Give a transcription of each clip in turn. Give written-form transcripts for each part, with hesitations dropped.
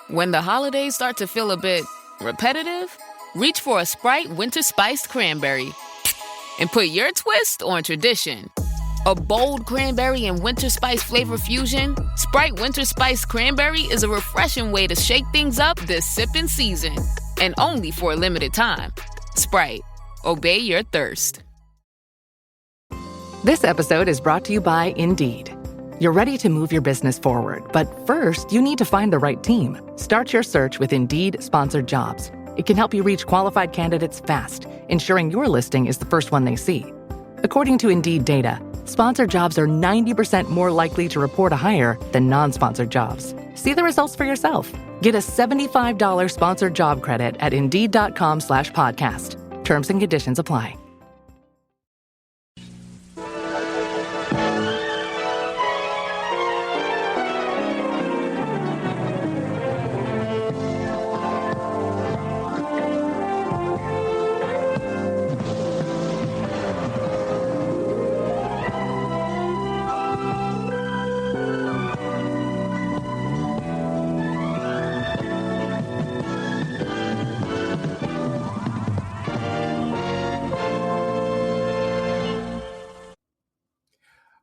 When the holidays start to feel a bit repetitive, reach for a Sprite Winter Spiced Cranberry and put your twist on tradition. A bold cranberry and winter spice flavor fusion, Sprite Winter Spiced Cranberry is a refreshing way to shake things up this sipping season. And only for a limited time. Sprite. Obey your thirst. This episode is brought to you by Indeed. You're ready to move your business forward, but first, you need to find the right team. Start your search with Indeed Sponsored Jobs. It can help you reach qualified candidates fast, ensuring your listing is the first one they see. According to Indeed data, sponsored jobs are 90% more likely to report a hire than non-sponsored jobs. See the results for yourself. Get a $75 sponsored job credit at Indeed.com/podcast. Terms and conditions apply.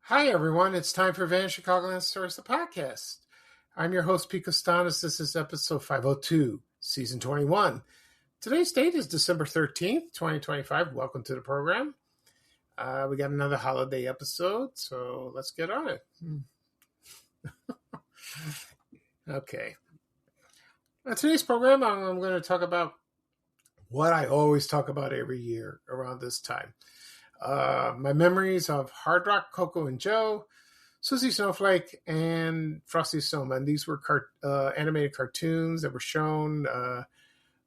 Hi, everyone. It's time for Van Chicagoland Stories, the podcast. I'm your host, Pete Costanis. This is episode 502, season 21. Today's date is December 13th, 2025. Welcome to the program. We got another holiday episode, so let's get on it. Okay. On today's program, I'm going to talk about what I always talk about every year around this time. My memories of Hardrock, Coco and Joe, Suzy Snowflake, and Frosty the Snowman. These were animated cartoons that were shown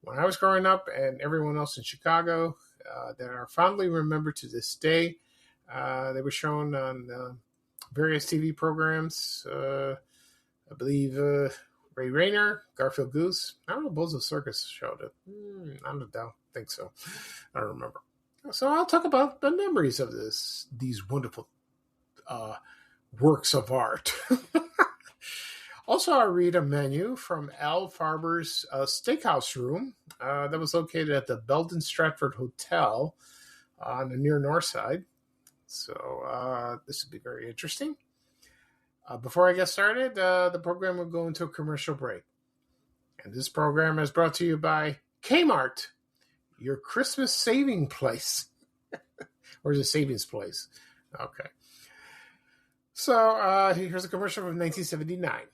when I was growing up and everyone else in Chicago that are fondly remembered to this day. They were shown on various TV programs. I believe Ray Rayner, Garfield Goose. I don't know, Bozo Circus showed it. I don't think so. I don't remember. So I'll talk about the memories of these wonderful works of art. Also, I'll read a menu from Al Farber's Steakhouse Room that was located at the Belden Stratford Hotel on the near north side. So this will be very interesting. Before I get started, the program will go into a commercial break. And this program is brought to you by Kmart, your Christmas saving place. Or is it savings place? Okay. So here's a commercial from 1979.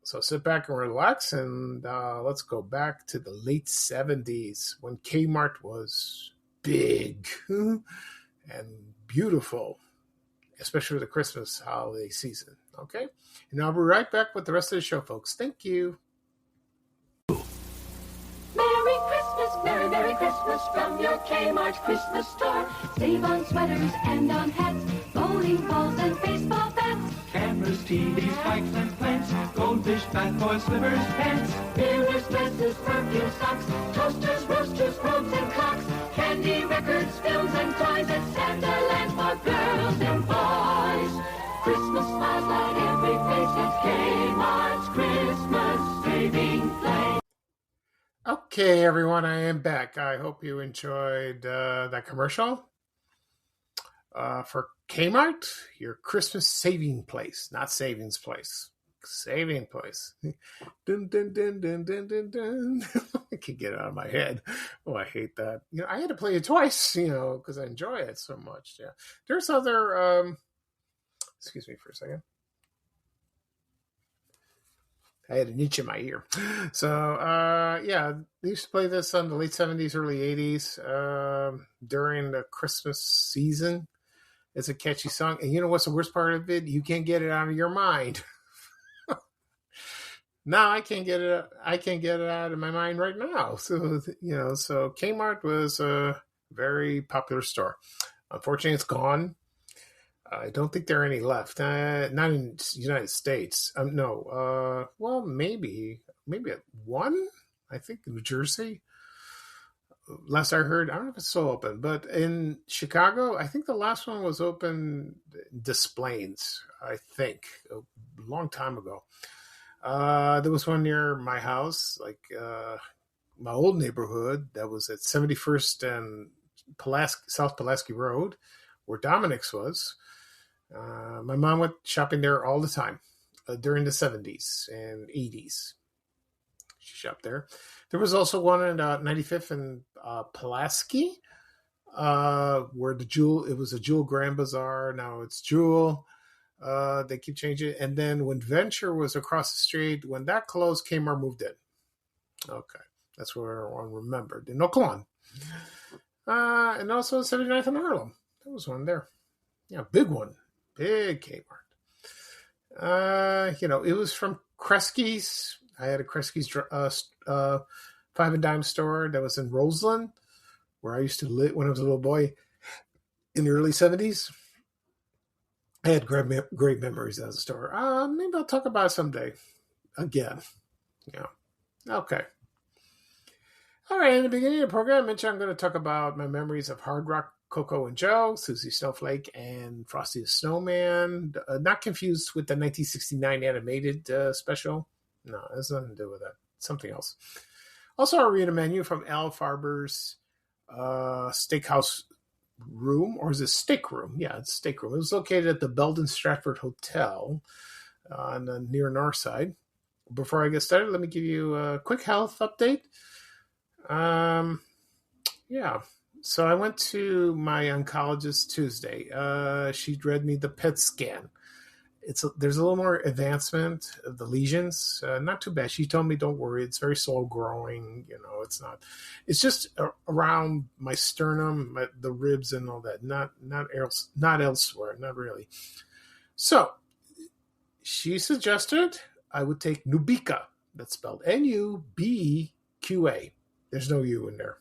So sit back and relax, and let's go back to the late 70s when Kmart was big and beautiful, especially for the Christmas holiday season. Okay? And I'll be right back with the rest of the show, folks. Thank you. Merry Christmas from your Kmart Christmas store. Save on sweaters and on hats, bowling balls and baseball bats. Cameras, TVs, bikes and plants, goldfish, fat boy slippers, pants. Mirrors, dresses, perfume, socks, toasters, roasters, robes and clocks. Candy, records, films and toys at Santaland for girls and boys. Christmas smiles light every face at Kmart's Christmas saving place. Okay, everyone, I am back. I hope you enjoyed that commercial for Kmart, your Christmas saving place, not savings place, saving place. Dun, dun, dun, dun, dun, dun, dun. I can't get it out of my head. Oh, I hate that. I had to play it twice, because I enjoy it so much. Yeah, there's other. Excuse me for a second. I had an itch in my ear. So, they used to play this on the late 70s, early 80s during the Christmas season. It's a catchy song. And you know what's the worst part of it? You can't get it out of your mind. No, I can't get it out of my mind right now. So, so Kmart was a very popular store. Unfortunately, it's gone. I don't think there are any left. Not in the United States. No. Well, maybe one. I think New Jersey. Last I heard, I don't know if it's still open, but in Chicago, I think the last one was open Des Plaines. I think a long time ago. There was one near my house, like my old neighborhood, that was at 71st and South Pulaski Road, where Dominic's was. My mom went shopping there all the time during the 70s and 80s. She shopped there. There was also one in 95th and Pulaski, where it was a Jewel Grand Bazaar. Now it's Jewel. They keep changing it. And then when Venture was across the street, when that closed, Kmart moved in. Okay. That's where everyone remembered. In Oak Lawn. And also 79th and Harlem. There was one there. Yeah, big one. Big Kmart. It was from Kresge's. I had a Kresge's 5 and dime store that was in Roseland, where I used to live when I was a little boy in the early 70s. I had great memories of the store. Maybe I'll talk about it someday again. Yeah. Okay. All right. In the beginning of the program, I mentioned I'm going to talk about my memories of Hardrock, Coco and Joe, Suzy Snowflake, and Frosty the Snowman. Not confused with the 1969 animated special. No, it has nothing to do with that. Something else. Also, I'll read a menu from Al Farber's Steakhouse Room, or is it Steak Room? Yeah, it's Steak Room. It was located at the Belden Stratford Hotel on the near north side. Before I get started, let me give you a quick health update. So I went to my oncologist Tuesday. She read me the PET scan. There's a little more advancement of the lesions. Not too bad. She told me, don't worry, it's very slow growing. It's not. It's just around my sternum, the ribs, and all that. Not elsewhere. Not really. So she suggested I would take Nubeqa. That's spelled Nubeqa. There's no U in there.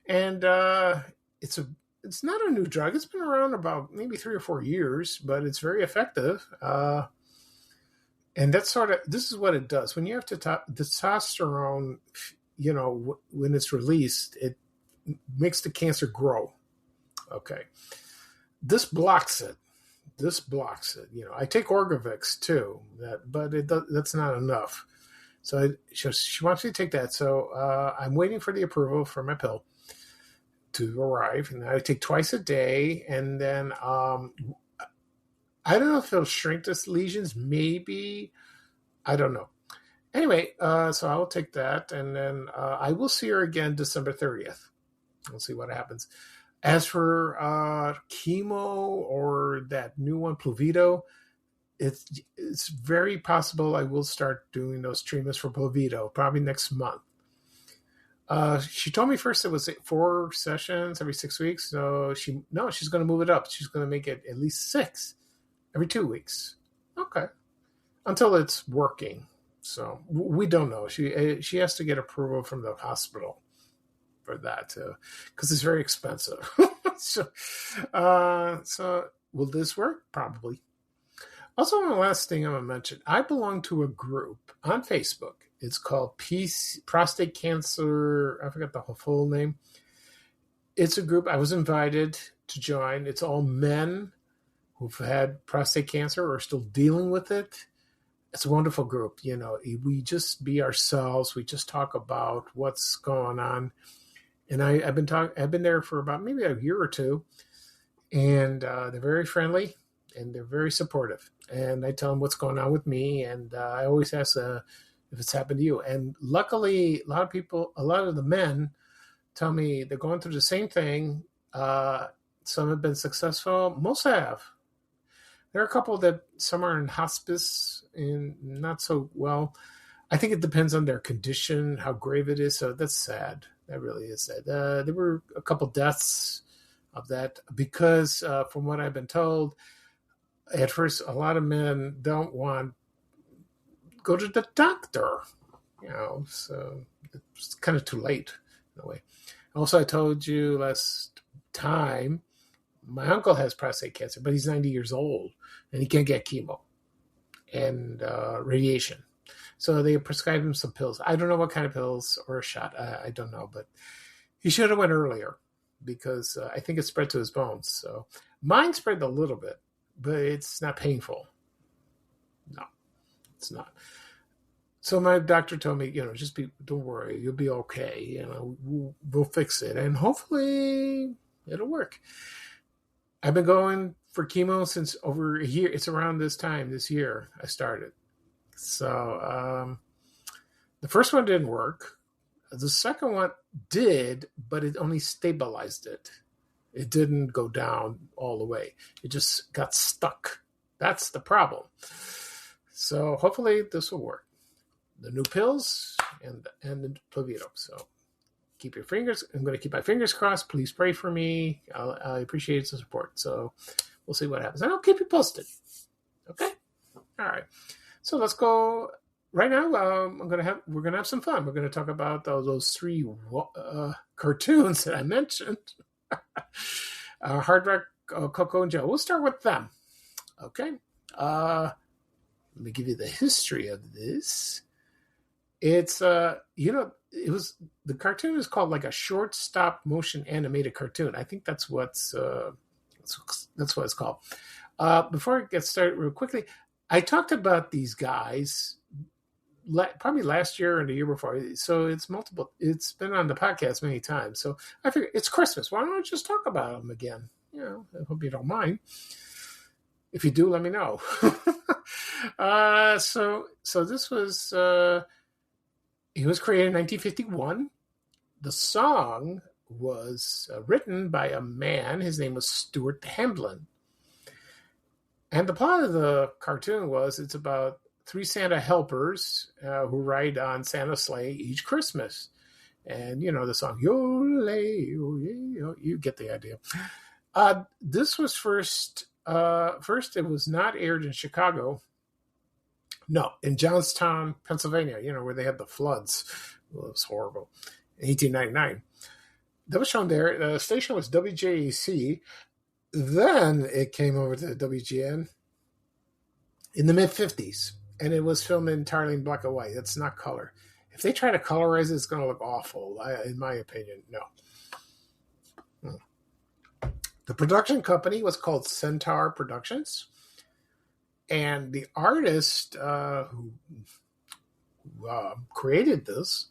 And it's not a new drug. It's been around about maybe 3 or 4 years, but it's very effective. And that's this is what it does. When you have testosterone, when it's released, it makes the cancer grow. Okay. This blocks it. I take Orgovix too, but that's not enough. So she wants me to take that. So I'm waiting for the approval for my pill to arrive, and I take twice a day, and then I don't know if it'll shrink the lesions, maybe, I don't know. Anyway, so I will take that, and then I will see her again December 30th. We'll see what happens. As for chemo or that new one, Pluvito, it's very possible I will start doing those treatments for Pluvito probably next month. She told me first it was 4 sessions every 6 weeks. So she's going to move it up. She's going to make it at least 6 every 2 weeks. Okay. Until it's working. So we don't know. She has to get approval from the hospital for that too, because it's very expensive. So will this work? Probably. Also, one last thing I'm going to mention. I belong to a group on Facebook. It's called Prostate Cancer. I forgot the full name. It's a group I was invited to join. It's all men who've had prostate cancer or are still dealing with it. It's a wonderful group. We just be ourselves. We just talk about what's going on. And I've been there for about maybe a year or two. And they're very friendly and they're very supportive. And I tell them what's going on with me. And I always ask if it's happened to you. And luckily, a lot of the men tell me they're going through the same thing. Some have been successful. Most have. There are a couple that some are in hospice and not so well. I think it depends on their condition, how grave it is. So that's sad. That really is sad. There were a couple deaths of that because from what I've been told, at first, a lot of men don't want go to the doctor, so it's kind of too late in a way. Also, I told you last time, my uncle has prostate cancer, but he's 90 years old and he can't get chemo and radiation. So they prescribed him some pills. I don't know what kind of pills or a shot. I don't know, but he should have went earlier because I think it spread to his bones. So mine spread a little bit, but it's not painful. No. It's not. So my doctor told me, don't worry, you'll be okay. We'll fix it, and hopefully it'll work. I've been going for chemo since over a year. It's around this time this year I started. So the first one didn't work. The second one did, but it only stabilized it. It didn't go down all the way. It just got stuck. That's the problem. So hopefully this will work. The new pills and the Pluvito. So keep your fingers. I'm going to keep my fingers crossed. Please pray for me. I appreciate the support. So we'll see what happens. And I'll keep you posted. Okay? All right. So let's go. Right now, we're gonna have some fun. We're gonna talk about those three cartoons that I mentioned: Hardrock, Coco, and Joe. We'll start with them. Okay. Let me give you the history of this. It's it was the cartoon is called like a short stop motion animated cartoon. I think that's what it's called. Before I get started, real quickly, I talked about these guys probably last year and the year before. So it's multiple. It's been on the podcast many times. So I figured it's Christmas. Why don't I just talk about them again? I hope you don't mind. If you do, let me know. So this was. It was created in 1951. The song was written by a man. His name was Stuart Hamblin. And the plot of the cartoon was it's about three Santa helpers who ride on Santa's sleigh each Christmas. And, the song, Yo-lay, yo-lay, you get the idea. This was first, it was not aired in Chicago. No, in Johnstown, Pennsylvania, where they had the floods. Well, it was horrible. In 1899. That was shown there. The station was WJAC. Then it came over to WGN in the mid-50s. And it was filmed entirely in black and white. It's not color. If they try to colorize it, it's going to look awful, in my opinion. No. The production company was called Centaur Productions. And the artist who created this,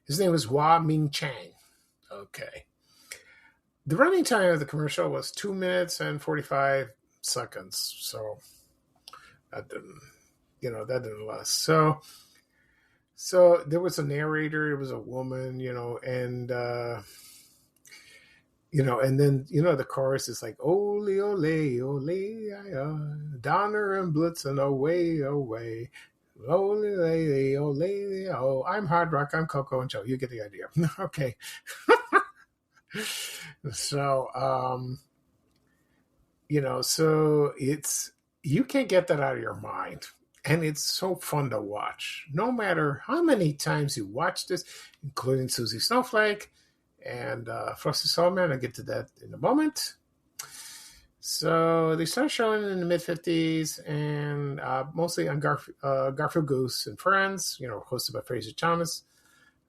his name was Wah Ming Chang. Okay. The running time of the commercial was 2 minutes and 45 seconds. So that didn't last. So there was a narrator. It was a woman, and then the chorus is like, ole, ole, ole, Donner and Blitzen, away, away. Ole, ole, ole, oh, I'm Hardrock, I'm Coco and Joe. You get the idea. Okay. So, so you can't get that out of your mind. And it's so fun to watch. No matter how many times you watch this, including Suzy Snowflake, and Frosty the Snowman. I'll get to that in a moment. So they started showing in the mid-50s and mostly on Garfield Goose and Friends, hosted by Fraser Thomas.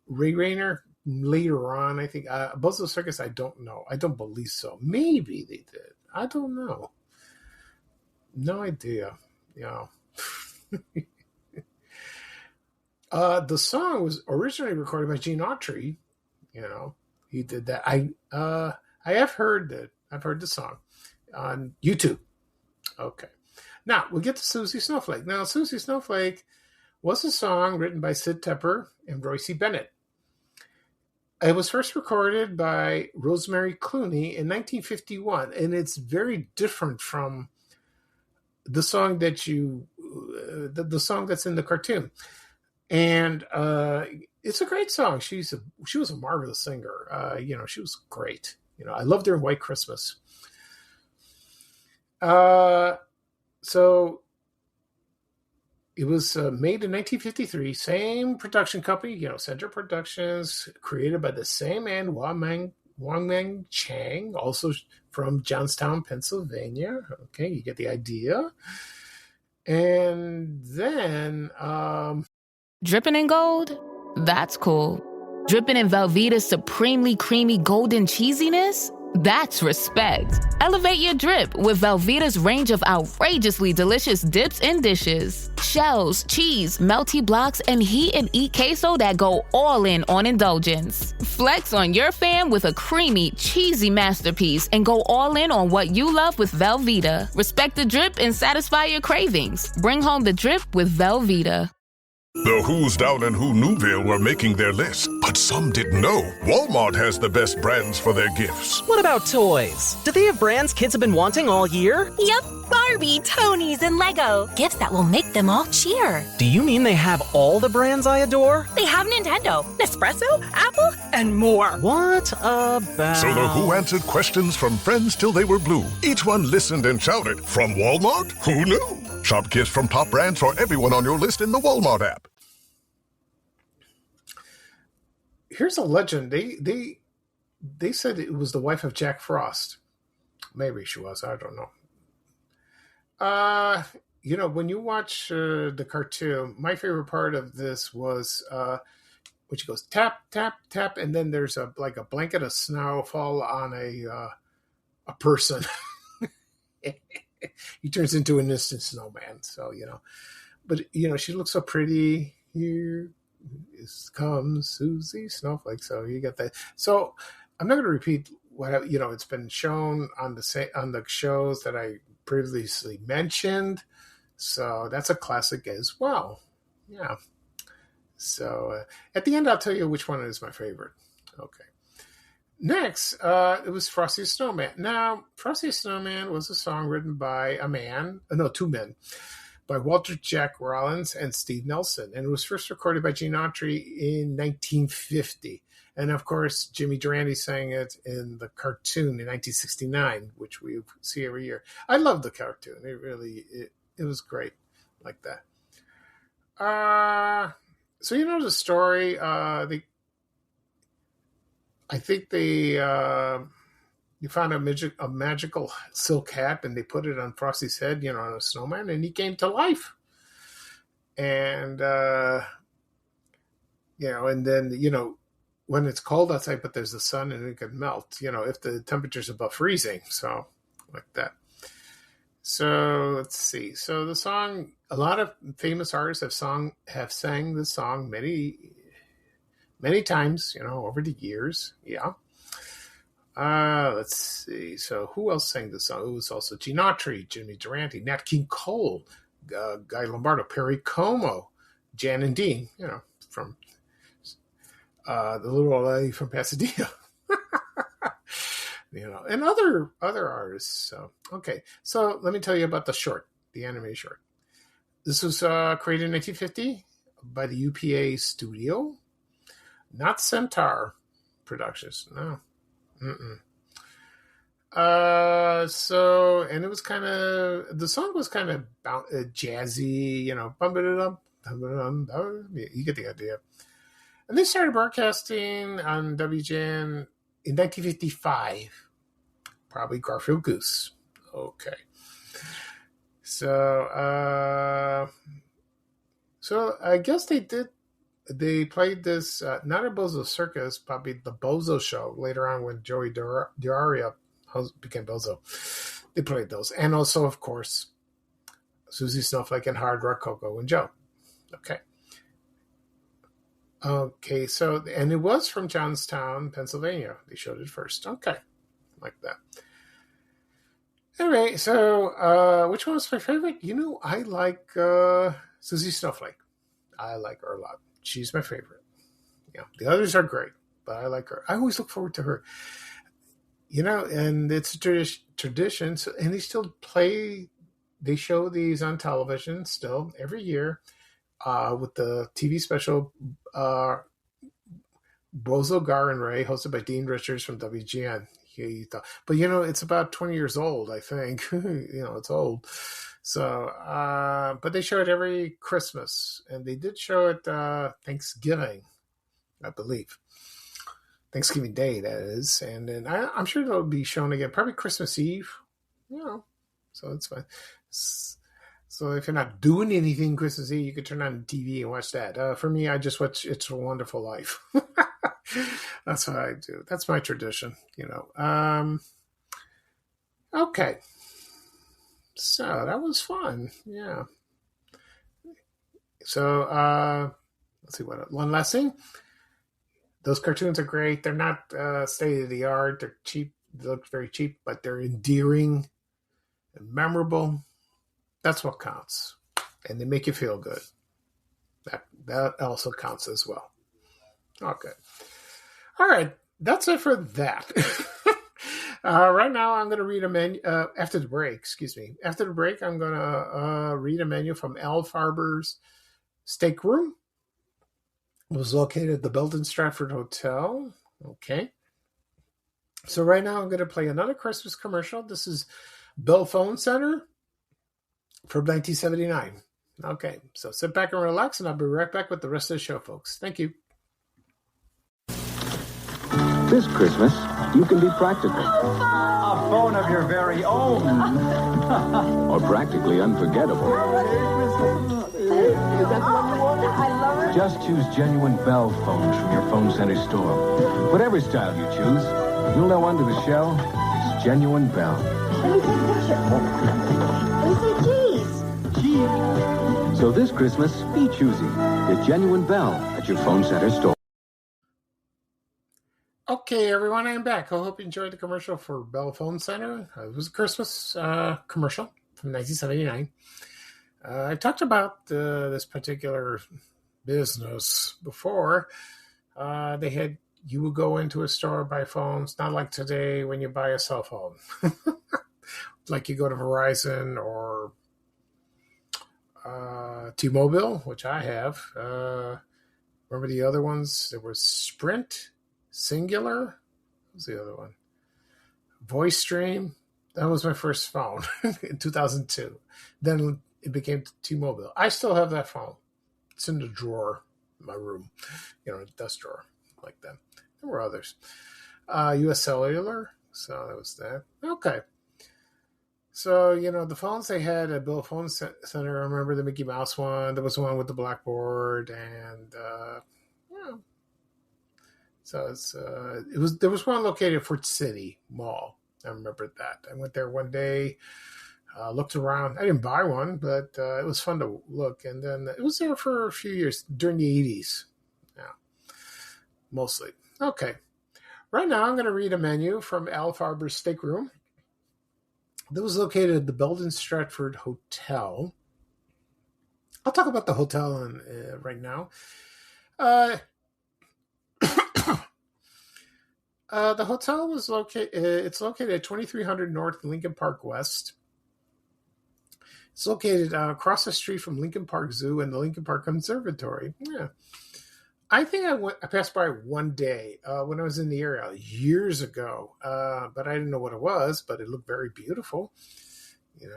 Ray Rayner, later on, I think. Buzzle Circus, I don't know. I don't believe so. Maybe they did. I don't know. No idea. The song was originally recorded by Gene Autry. He did that. I have heard that. I've heard the song on YouTube. Okay. Now, we'll get to Suzy Snowflake. Now, Suzy Snowflake was a song written by Sid Tepper and Royce Bennett. It was first recorded by Rosemary Clooney in 1951, and it's very different from the song that the song that's in the cartoon. And it's a great song. She was a marvelous singer. She was great. I loved her in White Christmas. So it was made in 1953. Same production company, Centaur Productions, created by the same man, Wang Meng Chang, also from Johnstown, Pennsylvania. Okay, you get the idea. And then Dripping in gold? That's cool. Dripping in Velveeta's supremely creamy golden cheesiness? That's respect. Elevate your drip with Velveeta's range of outrageously delicious dips and dishes. Shells, cheese, melty blocks, and heat and eat queso that go all in on indulgence. Flex on your fam with a creamy, cheesy masterpiece and go all in on what you love with Velveeta. Respect the drip and satisfy your cravings. Bring home the drip with Velveeta. The Who's Down in Who Newville were making their list, but some didn't know Walmart has the best brands for their gifts. What about toys? Do they have brands kids have been wanting all year? Yep, Barbie, Tony's, and Lego. Gifts that will make them all cheer. Do you mean they have all the brands I adore? They have Nintendo, Nespresso, Apple, and more. What about... So the Who answered questions from friends till they were blue. Each one listened and shouted, from Walmart? Who knew? Shop gifts from top brands for everyone on your list in the Walmart app. Here's a legend. They said it was the wife of Jack Frost. Maybe she was. I don't know. When you watch the cartoon, my favorite part of this was when she goes tap, tap, tap, and then there's a blanket of snow fall on a person. He turns into an instant snowman. So, but, she looks so pretty. Here comes Suzy Snowflake. So you get that. So I'm not going to repeat what, it's been shown on the shows that I previously mentioned. So that's a classic as well. Yeah. So at the end, I'll tell you which one is my favorite. Okay. Next, it was Frosty the Snowman. Now, Frosty the Snowman was a song written by two men, by Walter Jack Rollins and Steve Nelson. And it was first recorded by Gene Autry in 1950. And of course, Jimmy Durante sang it in the cartoon in 1969, which we see every year. I love the cartoon. It was great like that. So the story, you found a magical silk hat and they put it on Frosty's head, on a snowman, and he came to life. And, and then, when it's cold outside, but there's the sun and it can melt, if the temperature's above freezing. So like that. So let's see. So the song, a lot of famous artists have sang the song many, many times, over the years. Yeah. Let's see. So who else sang the song? It was also Gene Autry, Jimmy Durante, Nat King Cole, Guy Lombardo, Perry Como, Jan and Dean, from the little old lady from Pasadena, and other artists. So, okay. So let me tell you about the anime short. This was created in 1950 by the UPA studio, not Centaur Productions. No. And it was the song was kind of jazzy, bum it up, you get the idea. And they started broadcasting on WGN in 1955, probably Garfield Goose. Okay. So I guess they played this, not at Bozo Circus, probably the Bozo Show later on when Joey Diaria became Bozo. They played those. And also, of course, Suzy Snowflake and Hardrock, Coco, and Joe. Okay. Okay, and it was from Johnstown, Pennsylvania. They showed it first. Okay, like that. Anyway, so which one was my favorite? I like Suzy Snowflake. I like her a lot. She's my favorite. Yeah, the others are great, but I like her. I always look forward to her. And it's a tradition. So, and they show these on television still every year with the TV special Bozo, Gar, and Ray, hosted by Dean Richards from WGN. But, it's about 20 years old, I think. It's old. So, but they show it every Christmas, and they did show it Thanksgiving, I believe. Thanksgiving Day, that is. And then I'm sure it'll be shown again, probably Christmas Eve, so it's fine. So if you're not doing anything Christmas Eve, you could turn on the TV and watch that. For me, I just watch It's a Wonderful Life. That's what I do. That's my tradition, Okay. So that was fun. Yeah. So let's see one last thing. Those cartoons are great. They're not state of the art. They're cheap. They look very cheap, but they're endearing and memorable. That's what counts. And they make you feel good. That also counts as well. Okay. All right. That's it for that. Right now, I'm going to read a menu. After the break, I'm going to read a menu from Al Farber's Steak Room. It was located at the Belden Stratford Hotel. Okay. So right now, I'm going to play another Christmas commercial. This is Bell Phone Center from 1979. Okay. So sit back and relax, and I'll be right back with the rest of the show, folks. Thank you. This Christmas, you can be practical. A phone of your very own. Or practically unforgettable. Just choose genuine Bell phones from your phone center store. Whatever style you choose, you'll know under the shell, it's genuine Bell. Let me take a picture. Let me say cheese. So this Christmas, be choosy. Get genuine Bell at your phone center store. Okay, everyone, I'm back. I hope you enjoyed the commercial for Bell Phone Center. It was a Christmas commercial from 1979. I talked about this particular business before. You would go into a store, buy phones, not like today when you buy a cell phone. Like you go to Verizon or T-Mobile, which I have. Remember the other ones? There was Sprint, Singular. What was the other one? Voice Stream. That was my first phone in 2002. Then it became T-Mobile. I still have that phone. It's in the drawer in my room, a desk drawer like that. There were others. US Cellular. So that was that. Okay. So, the phones they had at Bell Phone Center, I remember the Mickey Mouse one. There was one with the blackboard, and so there was one located at Fort City Mall. I remember that. I went there one day, looked around. I didn't buy one, but it was fun to look. And then it was there for a few years during the 80s. Yeah, mostly. Okay. Right now, I'm going to read a menu from Al Farber's Steak Room. That was located at the Belden Stratford Hotel. I'll talk about the hotel right now. The hotel was located. It's located at 2300 North Lincoln Park West. It's located across the street from Lincoln Park Zoo and the Lincoln Park Conservatory. Yeah, I think I passed by one day when I was in the area years ago, but I didn't know what it was. But it looked very beautiful. It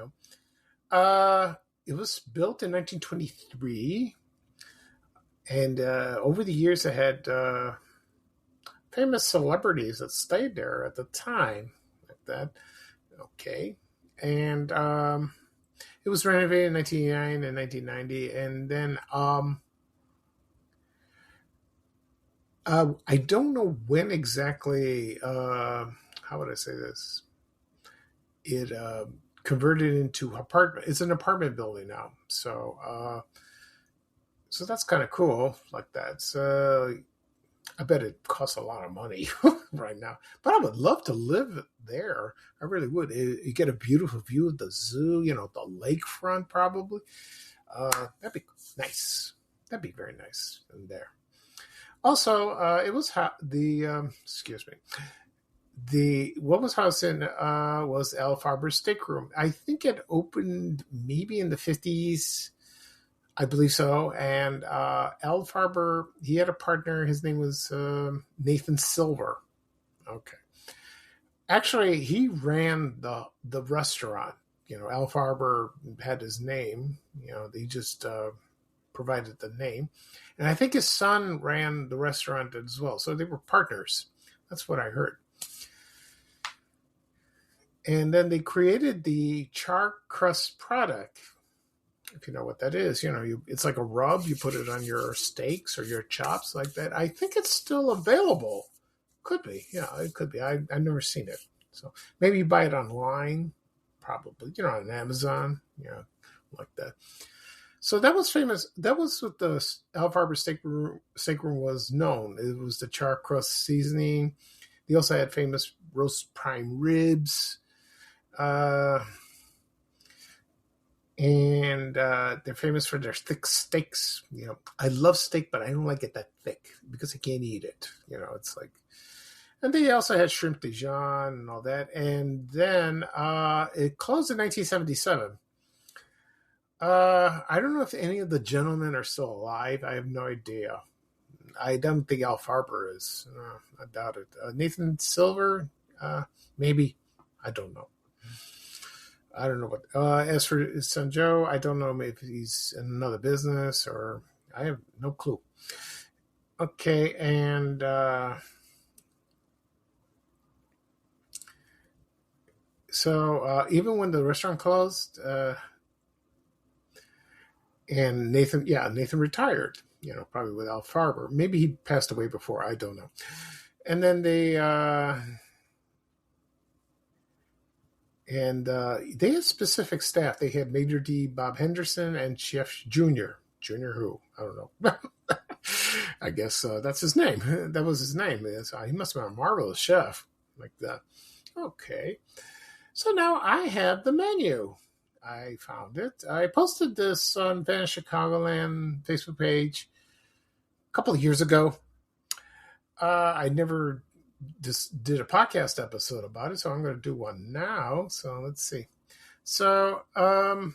was built in 1923, and over the years, it had famous celebrities that stayed there at the time, like that. Okay, and it was renovated in 1989 and 1990, and then I don't know when exactly. How would I say this? It converted into apartment. It's an apartment building now, so that's kind of cool, like that. So I bet it costs a lot of money right now, but I would love to live there. I really would. You get a beautiful view of the zoo, the lakefront probably. That'd be nice. That'd be very nice in there. Also, it was what was housed in was Al Farber's Steak Room. I think it opened maybe in the 50s. I believe so. And Al Farber, he had a partner. His name was Nathan Silver. Okay. Actually, he ran the restaurant. Al Farber had his name. He just provided the name. And I think his son ran the restaurant as well. So they were partners. That's what I heard. And then they created the char crust product. if you know what that is. It's like a rub. You put it on your steaks or your chops like that. I think it's still available. Could be. Yeah, it could be. I've never seen it. So maybe you buy it online, probably, on Amazon, like that. So that was famous. That was what the Al Farber steakroom was known. It was the char crust seasoning. They also had famous roast prime ribs. And they're famous for their thick steaks. I love steak, but I don't like it that thick because I can't eat it. It's like, and they also had shrimp Dijon and all that. And then it closed in 1977. I don't know if any of the gentlemen are still alive. I have no idea. I don't think Al Farber is. I doubt it. Nathan Silver, maybe. I don't know. I don't know what. As for his son Joe, I don't know if he's in another business or I have no clue. Okay, and so even when the restaurant closed, and Nathan retired. Probably with Al Farber. Maybe he passed away before. I don't know. And then they had specific staff. They had Major D. Bob Henderson and Chef Junior. Junior who? I don't know. I guess that's his name. That was his name. He must have been a marvelous chef like that. Okay. So now I have the menu. I found it. I posted this on Vanish Chicagoland Facebook page a couple of years ago. I never just did a podcast episode about it, so I'm going to do one now. So let's see. So the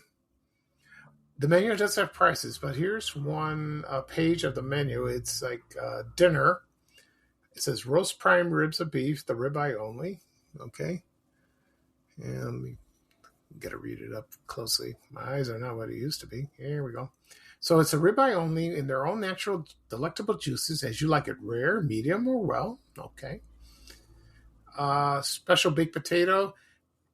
menu does have prices, but here's one page of the menu. It's like dinner. It says roast prime ribs of beef, the ribeye only. Okay. And let me got to read it up closely. My eyes are not what it used to be. Here we go. So it's a ribeye only in their own natural, delectable juices as you like it, rare, medium, or well. Okay. Special baked potato.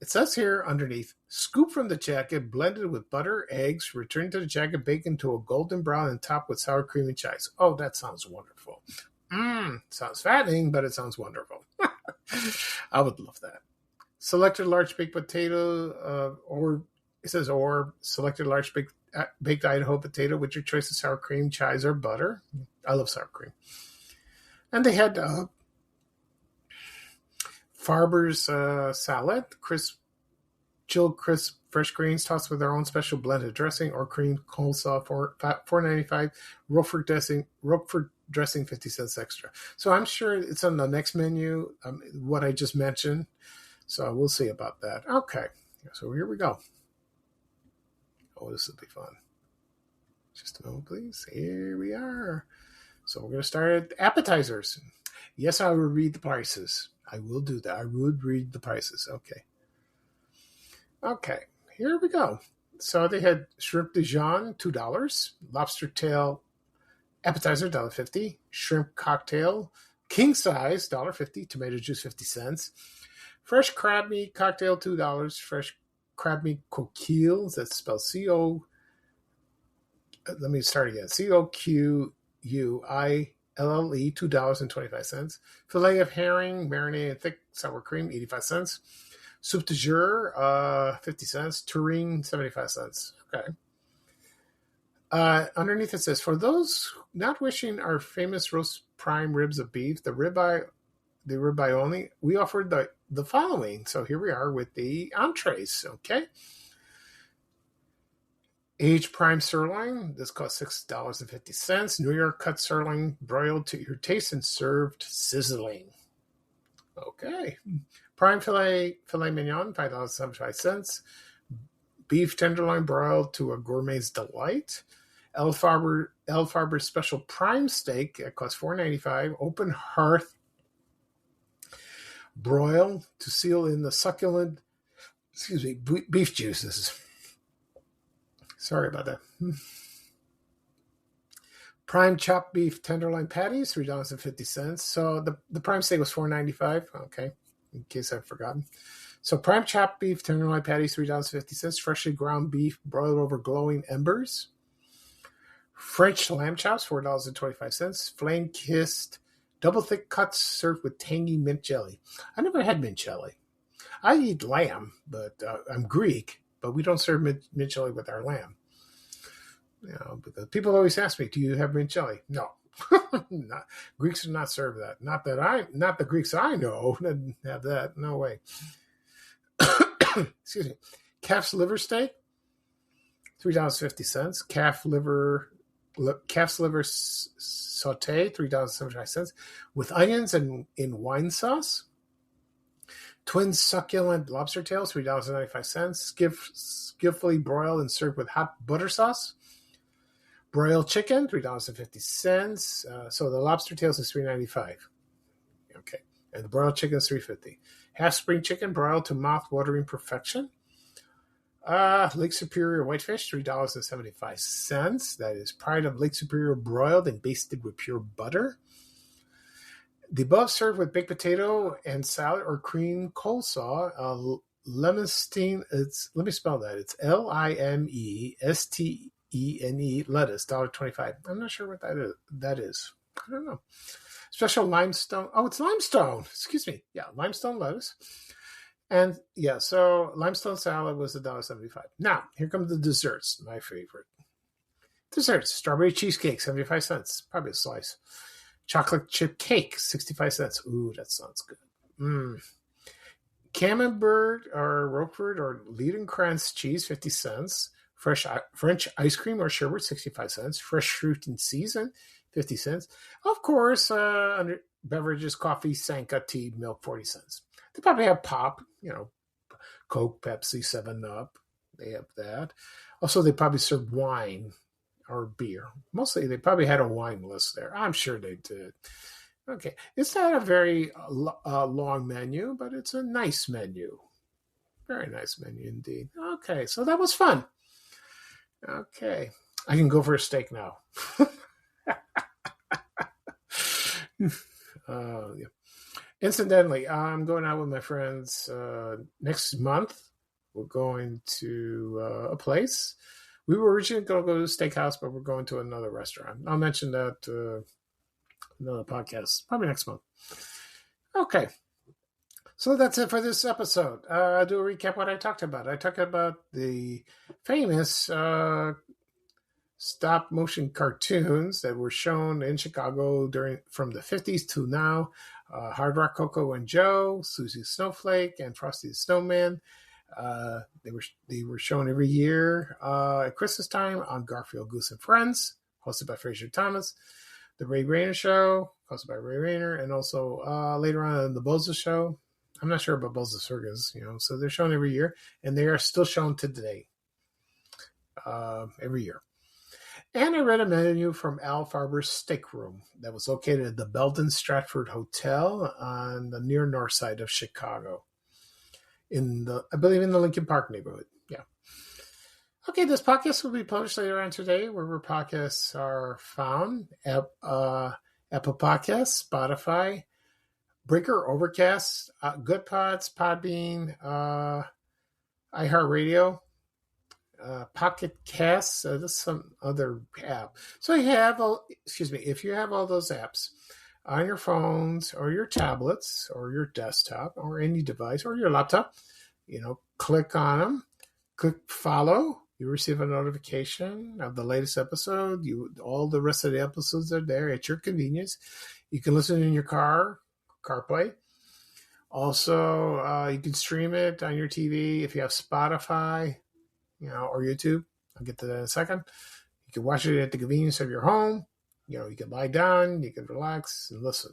It says here underneath, scoop from the jacket, blended with butter, eggs, return to the jacket, bake into a golden brown and topped with sour cream and chives. Oh, that sounds wonderful. Sounds fattening, but it sounds wonderful. I would love that. Selected large baked potato, or it says, or selected large baked Idaho potato with your choice of sour cream, chives, or butter. I love sour cream. And they had Farber's salad, chilled crisp fresh greens tossed with their own special blended dressing or cream coleslaw for $4.95. Roquefort dressing 50 cents extra. So I'm sure it's on the next menu. What I just mentioned. So we'll see about that. Okay, so here we go. Oh, this will be fun. Just a moment, please. Here we are. So we're going to start at appetizers. Yes, I will read the prices. I will do that. I would read the prices. Okay, here we go. So they had shrimp Dijon, $2. Lobster tail appetizer, $1.50. Shrimp cocktail, king size, $1.50. Tomato juice, 50 cents. Fresh crab meat cocktail, $2. Fresh crab meat coquille, that's spelled C-O. Let me start again. COQUILLE, $2.25. Filet of herring, marinated in thick sour cream, 85 cents. Soup de jour, 50 cents. Tureen, 75 cents. Okay. Underneath it says, for those not wishing our famous roast prime ribs of beef, the ribeye only, we offered the following. So here we are with the entrees, okay? Aged prime sirloin, this costs $6.50. New York cut sirloin, broiled to your taste and served sizzling. Okay. Prime filet mignon, $5.75. Beef tenderloin broiled to a gourmet's delight. Al Farber special prime steak, it costs $4.95. Open hearth broil to seal in the succulent, beef juices. Sorry about that. Prime chopped beef tenderloin patties, $3.50. So the prime steak was $4.95. Okay, in case I've forgotten. So prime chopped beef, tenderloin patties, $3.50. Freshly ground beef broiled over glowing embers. French lamb chops, $4.25. Flame-kissed double thick cuts served with tangy mint jelly. I never had mint jelly. I eat lamb, but I'm Greek, but we don't serve mint jelly with our lamb. Because people always ask me, "Do you have mint jelly?" No, Greeks do not serve that. Not the Greeks I know didn't have that. No way. Excuse me. Calf's liver steak, $3.50. Calf's liver saute, $3.75 with onions and in wine sauce. Twin succulent lobster tails, $3.95. Skillfully broiled and served with hot butter sauce. Broiled chicken, $3.50. So the lobster tails is $3.95. Okay. And the broiled chicken is $3.50. Half spring chicken broiled to mouth-watering perfection. Lake Superior whitefish, $3.75. That is Pride of Lake Superior broiled and basted with pure butter. The above served with baked potato and salad or cream coleslaw. Lemestine, let me spell that. It's Limestene, lettuce, $1.25. I'm not sure what that is. I don't know. Special limestone. Oh, it's limestone. Excuse me. Yeah, limestone lettuce. And yeah, so limestone salad was $1.75. Now, here come the desserts, my favorite. Desserts, strawberry cheesecake, 75 cents. Probably a slice. Chocolate chip cake, 65 cents. Ooh, that sounds good. Camembert or Roquefort or Liedenkrantz cheese, 50 cents. Fresh French ice cream or sherbet, 65 cents. Fresh fruit in season, 50 cents. Of course, under beverages, coffee, Sanka, tea, milk, 40 cents. They probably have pop, Coke, Pepsi, 7-Up. They have that. Also, they probably serve wine or beer. Mostly, they probably had a wine list there. I'm sure they did. Okay. It's not a very long menu, but it's a nice menu. Very nice menu indeed. Okay, so that was fun. Okay. I can go for a steak now. Yeah. Incidentally, I'm going out with my friends next month. We're going to a place. We were originally going to go to the steakhouse, but we're going to another restaurant. I'll mention that another podcast, probably next month. Okay. So that's it for this episode. I'll do a recap what I talked about. I talked about the famous stop motion cartoons that were shown in Chicago from the 50s to now. Hardrock, Coco and Joe, Suzy Snowflake, and Frosty the Snowman. They were shown every year at Christmas time on Garfield, Goose and Friends, hosted by Fraser Thomas. The Ray Rayner Show, hosted by Ray Rayner, and also later on the Boza Show. I'm not sure about Boza Circus, so they're shown every year, and they are still shown today, every year. And I read a menu from Al Farber's Steak Room that was located at the Belden Stratford Hotel on the near north side of Chicago, I believe in the Lincoln Park neighborhood. Yeah. Okay, this podcast will be published later on today, wherever podcasts are found. Apple Podcasts, Spotify, Breaker, Overcast, Good Pods, Podbean, iHeartRadio, Pocket Casts. There's some other app. So if you have all those apps on your phones or your tablets or your desktop or any device or your laptop, click on them, click follow. You receive a notification of the latest episode. All the rest of the episodes are there at your convenience. You can listen in your car, CarPlay. Also, you can stream it on your TV if you have Spotify, or YouTube. I'll get to that in a second. You can watch it at the convenience of your home. You can lie down, you can relax and listen.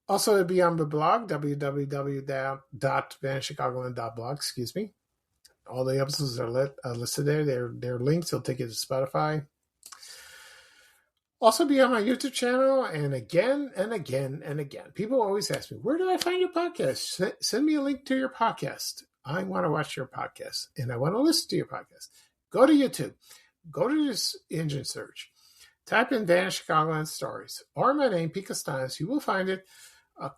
Also, it'll be on the blog, www.vanchicagoland.blog, All the episodes are listed there. They're links. They'll take you to Spotify. Also be on my YouTube channel, and again and again and again. People always ask me, where do I find your podcast? Send me a link to your podcast. I want to watch your podcast, and I want to listen to your podcast. Go to YouTube. Go to this engine search. Type in Van Chicagoland Stories or my name, Pete Costanis. You will find it.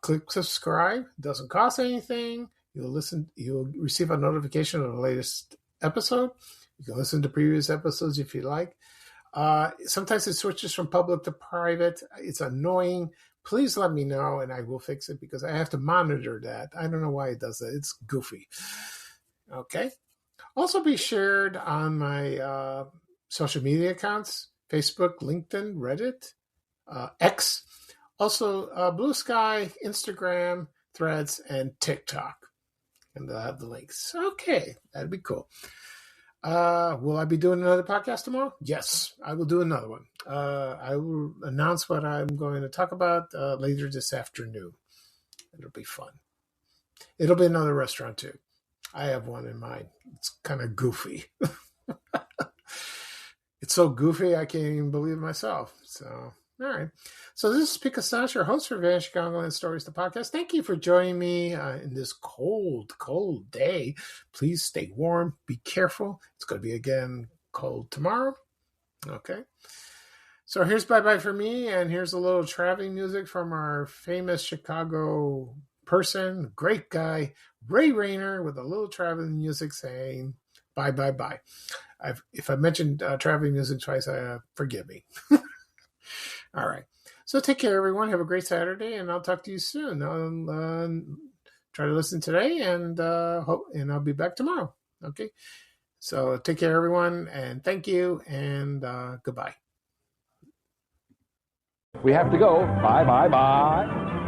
Click subscribe. It doesn't cost anything. You'll receive a notification of the latest episode. You can listen to previous episodes if you like. Sometimes it switches from public to private. It's annoying. Please let me know and I will fix it because I have to monitor that. I don't know why it does that. It's goofy. Okay. Also be shared on my social media accounts, Facebook, LinkedIn, Reddit, X, also Blue Sky, Instagram, Threads, and TikTok. And they'll have the links. Okay, that'd be cool. Will I be doing another podcast tomorrow? Yes, I will do another one. I will announce what I'm going to talk about later this afternoon. It'll be fun. It'll be another restaurant too. I have one in mind. It's kind of goofy. It's so goofy I can't even believe it myself. So, all right. So this is Pika Sash, your host for Van Chicagoland Stories, the podcast. Thank you for joining me in this cold, cold day. Please stay warm. Be careful. It's going to be, again, cold tomorrow. Okay. So here's bye-bye for me, and here's a little traveling music from our famous Chicago person, great guy, Ray Rayner, with a little traveling music saying bye, bye, bye. If I mentioned traveling music twice, forgive me. All right. So take care, everyone. Have a great Saturday, and I'll talk to you soon. I'll try to listen today, and I'll be back tomorrow. Okay. So take care, everyone, and thank you, and goodbye. We have to go. Bye, bye, bye.